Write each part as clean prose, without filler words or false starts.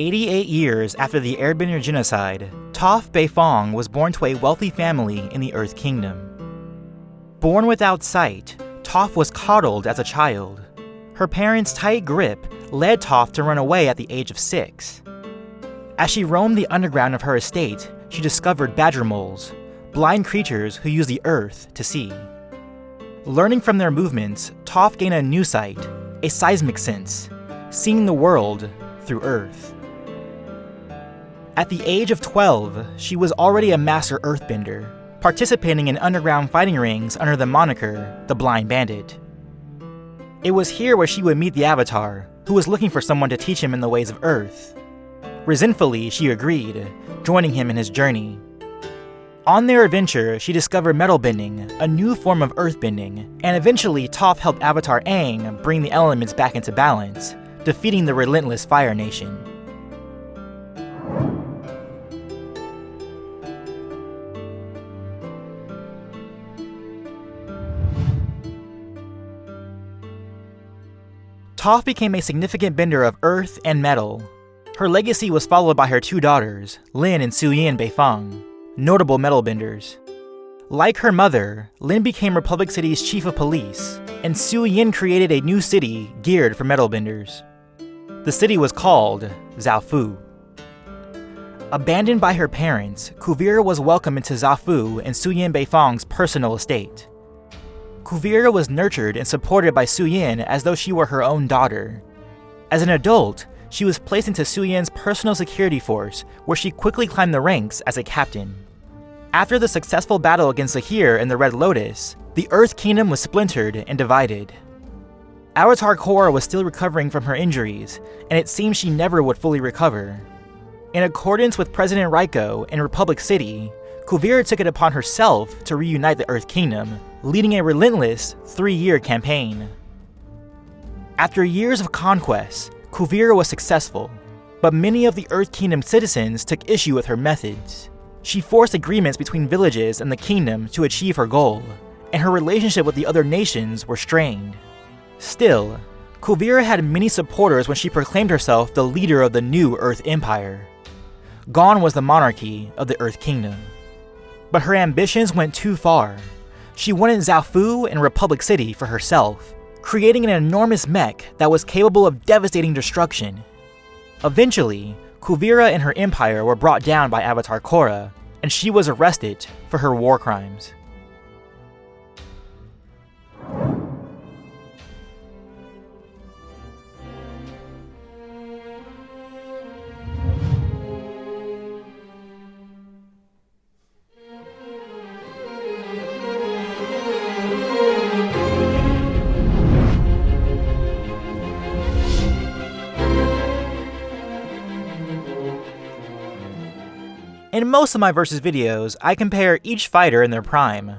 88 years after the Airbender genocide, Toph Bei Fong was born to a wealthy family in the Earth Kingdom. Born without sight, Toph was coddled as a child. Her parents' tight grip led Toph to run away at the age of 6. As she roamed the underground of her estate, she discovered badger moles, blind creatures who use the earth to see. Learning from their movements, Toph gained a new sight, a seismic sense, seeing the world through earth. At the age of 12, she was already a master earthbender, participating in underground fighting rings under the moniker the Blind Bandit. It was here where she would meet the Avatar, who was looking for someone to teach him in the ways of Earth. Resentfully, she agreed, joining him in his journey. On their adventure, she discovered metal bending, a new form of earthbending, and eventually Toph helped Avatar Aang bring the elements back into balance, defeating the relentless Fire Nation. Toph became a significant bender of earth and metal. Her legacy was followed by her 2 daughters, Lin and Suyin Beifong, notable metal benders. Like her mother, Lin became Republic City's chief of police, and Suyin created a new city geared for metal benders. The city was called Zaofu. Abandoned by her parents, Kuvira was welcomed into Zaofu and Suyin Beifong's personal estate. Kuvira was nurtured and supported by Suyin as though she were her own daughter. As an adult, she was placed into Suyin's personal security force, where she quickly climbed the ranks as a captain. After the successful battle against Zahir and the Red Lotus, the Earth Kingdom was splintered and divided. Avatar Korra was still recovering from her injuries, and it seemed she never would fully recover. In accordance with President Raiko and Republic City, Kuvira took it upon herself to reunite the Earth Kingdom, leading a relentless 3-year campaign. After years of conquest, Kuvira was successful, but many of the Earth Kingdom citizens took issue with her methods. She forced agreements between villages and the kingdom to achieve her goal, and her relationship with the other nations were strained. Still, Kuvira had many supporters when she proclaimed herself the leader of the new Earth Empire. Gone was the monarchy of the Earth Kingdom. But her ambitions went too far. She wanted Zaofu and Republic City for herself, creating an enormous mech that was capable of devastating destruction. Eventually, Kuvira and her empire were brought down by Avatar Korra, and she was arrested for her war crimes. In most of my versus videos, I compare each fighter in their prime.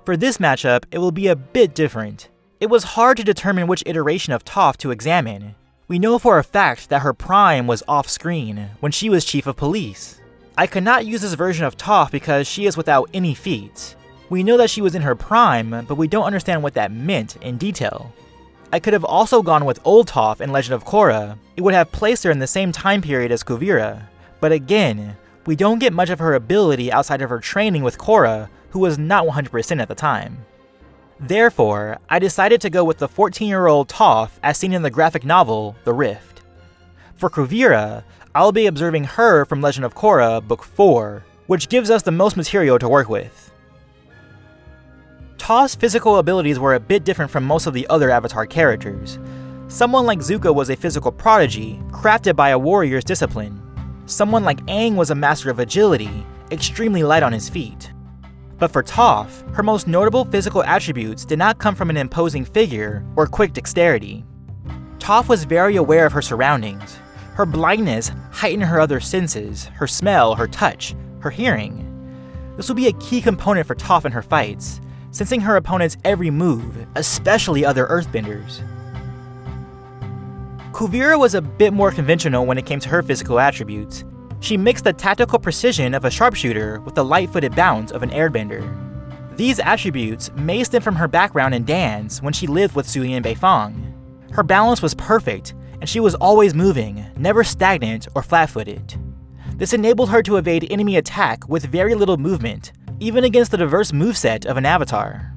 For this matchup, it will be a bit different. It was hard to determine which iteration of Toph to examine. We know for a fact that her prime was off-screen, when she was chief of police. I could not use this version of Toph because she is without any feats. We know that she was in her prime, but we don't understand what that meant in detail. I could have also gone with old Toph in Legend of Korra. It would have placed her in the same time period as Kuvira. But again, we don't get much of her ability outside of her training with Korra, who was not 100% at the time. Therefore, I decided to go with the 14-year-old Toph as seen in the graphic novel, The Rift. For Kuvira, I'll be observing her from Legend of Korra, Book 4, which gives us the most material to work with. Toph's physical abilities were a bit different from most of the other Avatar characters. Someone like Zuko was a physical prodigy, crafted by a warrior's discipline. Someone like Aang was a master of agility, extremely light on his feet. But for Toph, her most notable physical attributes did not come from an imposing figure or quick dexterity. Toph was very aware of her surroundings. Her blindness heightened her other senses, her smell, her touch, her hearing. This will be a key component for Toph in her fights, sensing her opponent's every move, especially other earthbenders. Kuvira was a bit more conventional when it came to her physical attributes. She mixed the tactical precision of a sharpshooter with the light-footed bounce of an airbender. These attributes may stem from her background in dance when she lived with Suyin Beifong. Her balance was perfect, and she was always moving, never stagnant or flat-footed. This enabled her to evade enemy attack with very little movement, even against the diverse moveset of an avatar.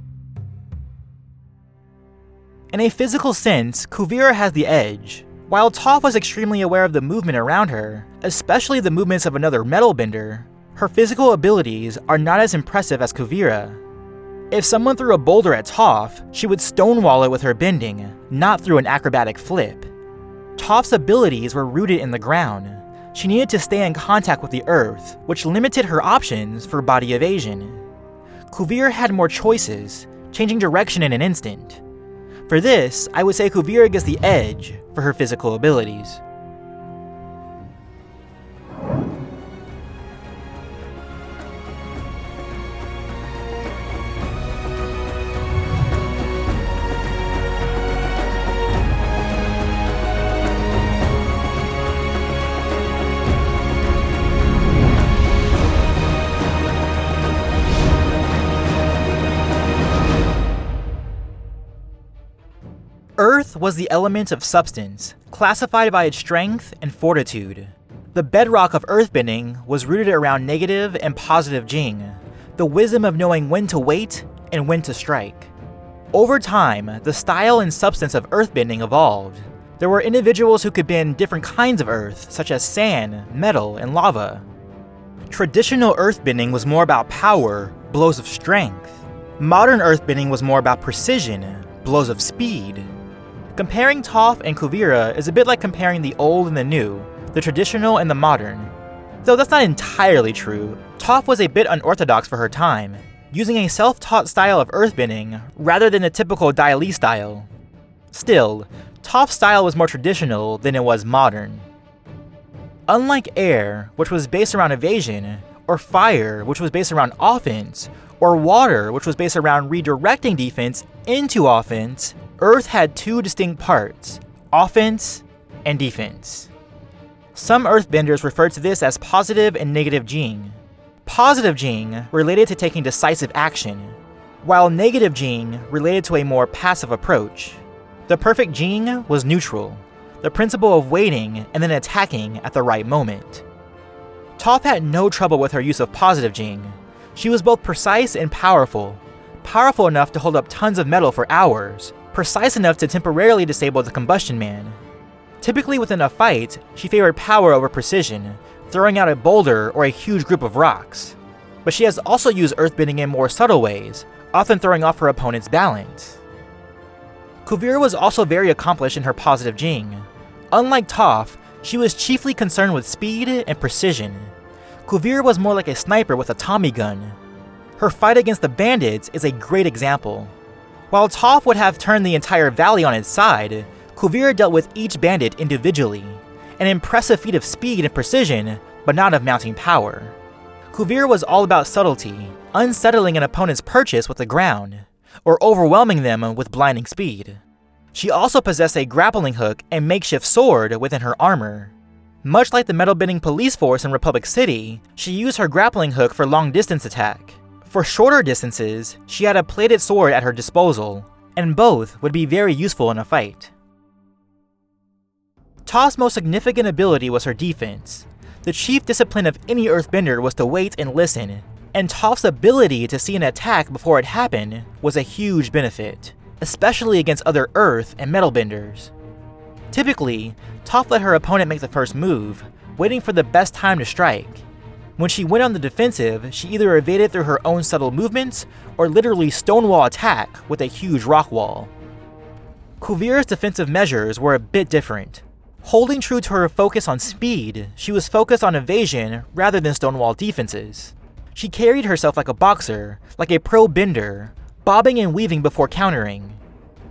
In a physical sense, Kuvira has the edge. While Toph was extremely aware of the movement around her, especially the movements of another metal bender, her physical abilities are not as impressive as Kuvira. If someone threw a boulder at Toph, she would stonewall it with her bending, not through an acrobatic flip. Toph's abilities were rooted in the ground. She needed to stay in contact with the earth, which limited her options for body evasion. Kuvira had more choices, changing direction in an instant. For this, I would say Kuvira gets the edge for her physical abilities. Earth was the element of substance, classified by its strength and fortitude. The bedrock of earthbending was rooted around negative and positive Jing, the wisdom of knowing when to wait and when to strike. Over time, the style and substance of earthbending evolved. There were individuals who could bend different kinds of earth, such as sand, metal, and lava. Traditional earthbending was more about power, blows of strength. Modern earthbending was more about precision, blows of speed. Comparing Toph and Kuvira is a bit like comparing the old and the new, the traditional and the modern. Though that's not entirely true, Toph was a bit unorthodox for her time, using a self-taught style of earthbending rather than the typical Dai Li style. Still, Toph's style was more traditional than it was modern. Unlike air, which was based around evasion, or fire, which was based around offense, or water, which was based around redirecting defense into offense, Earth had two distinct parts, offense and defense. Some earthbenders refer to this as positive and negative Jing. Positive Jing related to taking decisive action, while negative Jing related to a more passive approach. The perfect Jing was neutral, the principle of waiting and then attacking at the right moment. Toph had no trouble with her use of positive Jing. She was both precise and powerful enough to hold up tons of metal for hours, precise enough to temporarily disable the combustion man. Typically within a fight, she favored power over precision, throwing out a boulder or a huge group of rocks. But she has also used earthbending in more subtle ways, often throwing off her opponent's balance. Kuvira was also very accomplished in her positive Jing. Unlike Toph, she was chiefly concerned with speed and precision. Kuvira was more like a sniper with a Tommy gun. Her fight against the bandits is a great example. While Toph would have turned the entire valley on its side, Kuvira dealt with each bandit individually, an impressive feat of speed and precision, but not of mounting power. Kuvira was all about subtlety, unsettling an opponent's purchase with the ground, or overwhelming them with blinding speed. She also possessed a grappling hook and makeshift sword within her armor. Much like the metal-bending police force in Republic City, she used her grappling hook for long-distance attack. For shorter distances, she had a plated sword at her disposal, and both would be very useful in a fight. Toph's most significant ability was her defense. The chief discipline of any earthbender was to wait and listen, and Toph's ability to see an attack before it happened was a huge benefit, especially against other earth and metal benders. Typically, Toph let her opponent make the first move, waiting for the best time to strike. When she went on the defensive, she either evaded through her own subtle movements or literally stonewall attack with a huge rock wall. Kuvira's defensive measures were a bit different. Holding true to her focus on speed, she was focused on evasion rather than stonewall defenses. She carried herself like a boxer, like a pro bender, bobbing and weaving before countering.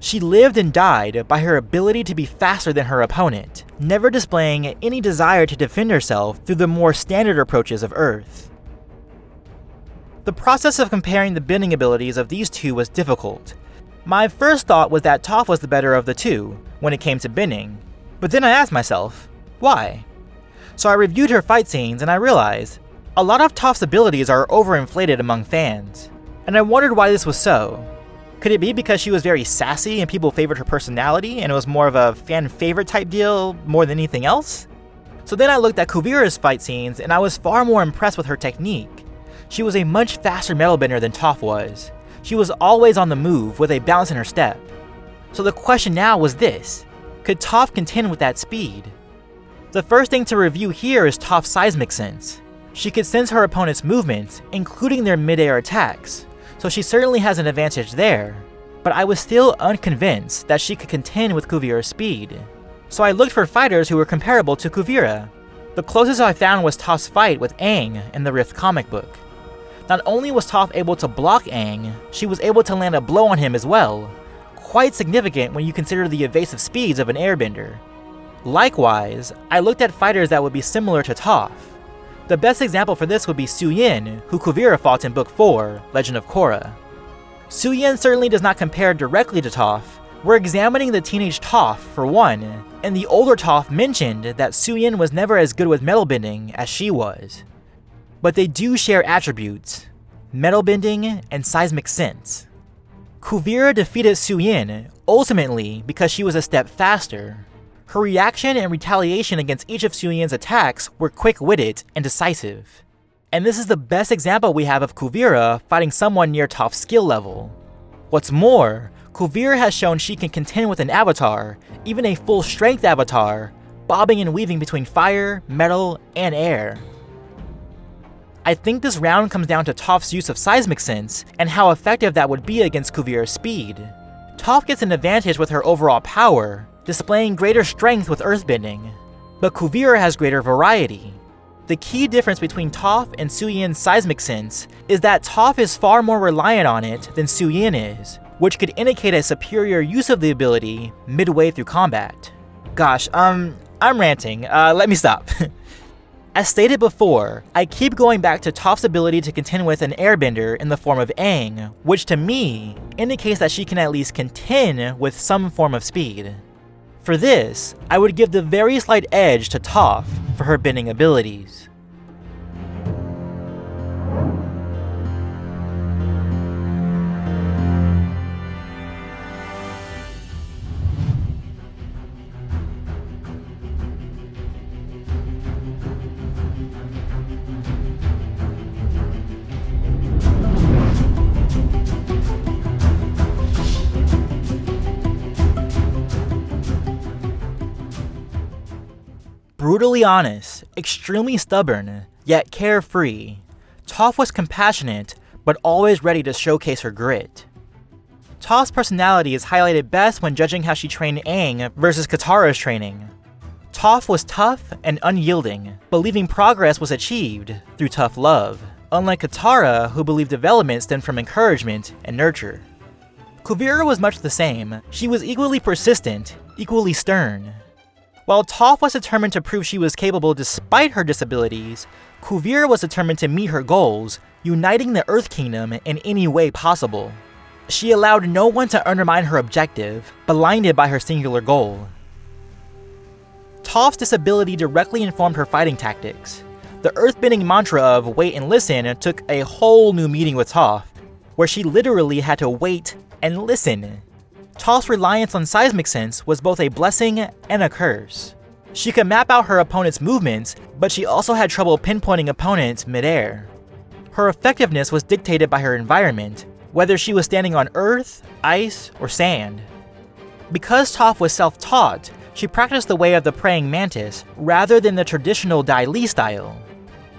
She lived and died by her ability to be faster than her opponent, never displaying any desire to defend herself through the more standard approaches of Earth. The process of comparing the bending abilities of these two was difficult. My first thought was that Toph was the better of the two when it came to bending, but then I asked myself, why? So I reviewed her fight scenes and I realized a lot of Toph's abilities are overinflated among fans, and I wondered why this was so. Could it be because she was very sassy and people favored her personality and it was more of a fan favorite type deal more than anything else? So then I looked at Kuvira's fight scenes and I was far more impressed with her technique. She was a much faster metalbender than Toph was. She was always on the move with a bounce in her step. So the question now was this: could Toph contend with that speed? The first thing to review here is Toph's seismic sense. She could sense her opponent's movements, including their mid-air attacks, so she certainly has an advantage there. But I was still unconvinced that she could contend with Kuvira's speed. So I looked for fighters who were comparable to Kuvira. The closest I found was Toph's fight with Aang in the Rift comic book. Not only was Toph able to block Aang, she was able to land a blow on him as well. Quite significant when you consider the evasive speeds of an airbender. Likewise, I looked at fighters that would be similar to Toph. The best example for this would be Suyin, who Kuvira fought in Book 4, Legend of Korra. Suyin certainly does not compare directly to Toph. We're examining the teenage Toph, for one, and the older Toph mentioned that Suyin was never as good with metal bending as she was. But they do share attributes: metal bending and seismic sense. Kuvira defeated Suyin ultimately because she was a step faster. Her reaction and retaliation against each of Suyin's attacks were quick-witted and decisive. And this is the best example we have of Kuvira fighting someone near Toph's skill level. What's more, Kuvira has shown she can contend with an avatar, even a full-strength avatar, bobbing and weaving between fire, metal, and air. I think this round comes down to Toph's use of seismic sense and how effective that would be against Kuvira's speed. Toph gets an advantage with her overall power, displaying greater strength with earthbending, but Kuvira has greater variety. The key difference between Toph and Suyin's seismic sense is that Toph is far more reliant on it than Suyin is, which could indicate a superior use of the ability midway through combat. Gosh, I'm ranting, let me stop. As stated before, I keep going back to Toph's ability to contend with an airbender in the form of Aang, which to me indicates that she can at least contend with some form of speed. For this, I would give the very slight edge to Toph for her bending abilities. Brutally honest, extremely stubborn, yet carefree, Toph was compassionate, but always ready to showcase her grit. Toph's personality is highlighted best when judging how she trained Aang versus Katara's training. Toph was tough and unyielding, believing progress was achieved through tough love, unlike Katara, who believed development stemmed from encouragement and nurture. Kuvira was much the same. She was equally persistent, equally stern. While Toph was determined to prove she was capable despite her disabilities, Kuvira was determined to meet her goals, uniting the Earth Kingdom in any way possible. She allowed no one to undermine her objective, blinded by her singular goal. Toph's disability directly informed her fighting tactics. The earthbending mantra of wait and listen took a whole new meaning with Toph, where she literally had to wait and listen. Toph's reliance on seismic sense was both a blessing and a curse. She could map out her opponent's movements, but she also had trouble pinpointing opponents mid-air. Her effectiveness was dictated by her environment, whether she was standing on earth, ice, or sand. Because Toph was self-taught, she practiced the way of the praying mantis rather than the traditional Dai Li style.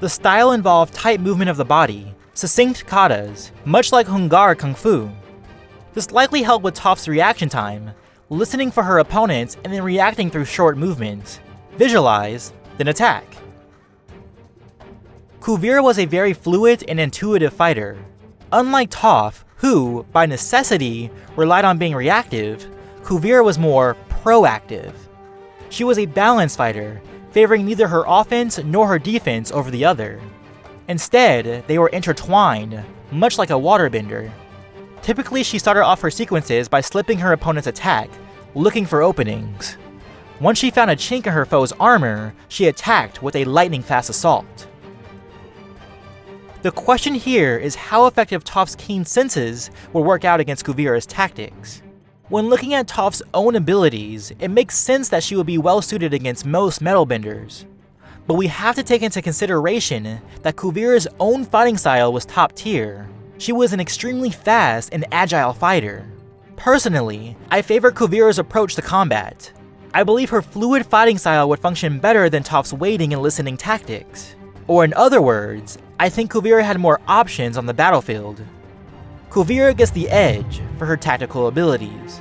The style involved tight movement of the body, succinct katas, much like Hungar Kung Fu. This likely helped with Toph's reaction time, listening for her opponents and then reacting through short movements. Visualize, then attack. Kuvira was a very fluid and intuitive fighter. Unlike Toph, who, by necessity, relied on being reactive, Kuvira was more proactive. She was a balanced fighter, favoring neither her offense nor her defense over the other. Instead, they were intertwined, much like a waterbender. Typically, she started off her sequences by slipping her opponent's attack, looking for openings. Once she found a chink in her foe's armor, she attacked with a lightning-fast assault. The question here is how effective Toph's keen senses will work out against Kuvira's tactics. When looking at Toph's own abilities, it makes sense that she would be well suited against most metal benders. But we have to take into consideration that Kuvira's own fighting style was top tier. She was an extremely fast and agile fighter. Personally, I favor Kuvira's approach to combat. I believe her fluid fighting style would function better than Toph's waiting and listening tactics. Or in other words, I think Kuvira had more options on the battlefield. Kuvira gets the edge for her tactical abilities.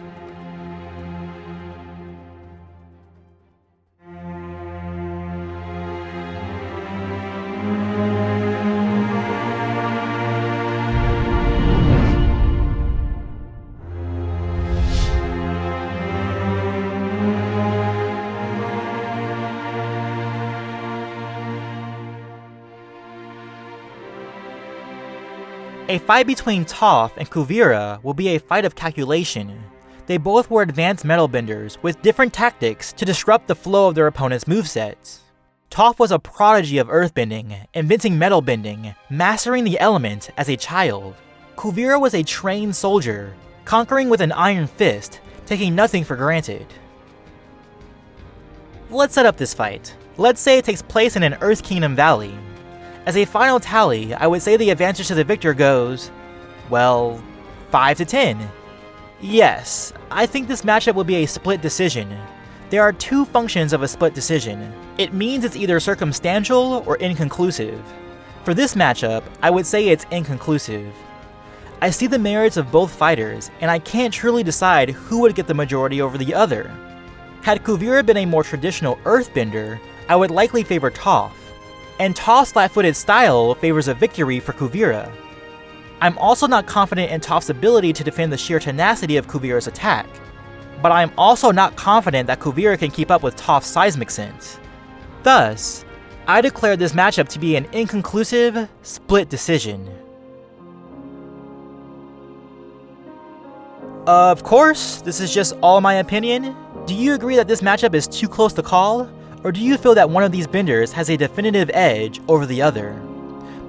A fight between Toph and Kuvira will be a fight of calculation. They both were advanced metal benders with different tactics to disrupt the flow of their opponent's movesets. Toph was a prodigy of earthbending, inventing metal bending, mastering the element as a child. Kuvira was a trained soldier, conquering with an iron fist, taking nothing for granted. Let's set up this fight. Let's say it takes place in an Earth Kingdom valley. As a final tally, I would say the advantage to the victor goes, well, 5 to 10. Yes, I think this matchup will be a split decision. There are two functions of a split decision. It means it's either circumstantial or inconclusive. For this matchup, I would say it's inconclusive. I see the merits of both fighters, and I can't truly decide who would get the majority over the other. Had Kuvira been a more traditional earthbender, I would likely favor Toph. And Toph's flat-footed style favors a victory for Kuvira. I'm also not confident in Toph's ability to defend the sheer tenacity of Kuvira's attack, but I'm also not confident that Kuvira can keep up with Toph's seismic sense. Thus, I declare this matchup to be an inconclusive, split decision. Of course, this is just all my opinion. Do you agree that this matchup is too close to call? Or do you feel that one of these benders has a definitive edge over the other?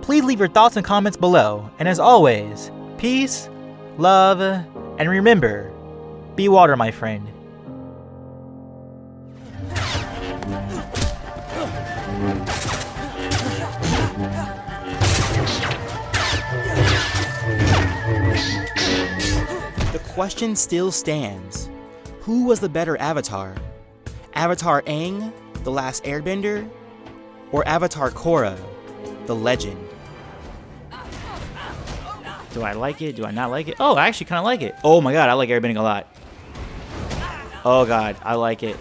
Please leave your thoughts and comments below, and as always, peace, love, and remember, be water, my friend. The question still stands. Who was the better Avatar? Avatar Aang, the Last Airbender, or Avatar Korra, the Legend? Do I like it? Do I not like it? Oh, I actually kind of like it. Oh my god, I like airbending a lot. Oh god, I like it.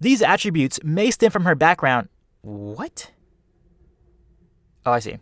These attributes may stem from her background. What? Oh, I see.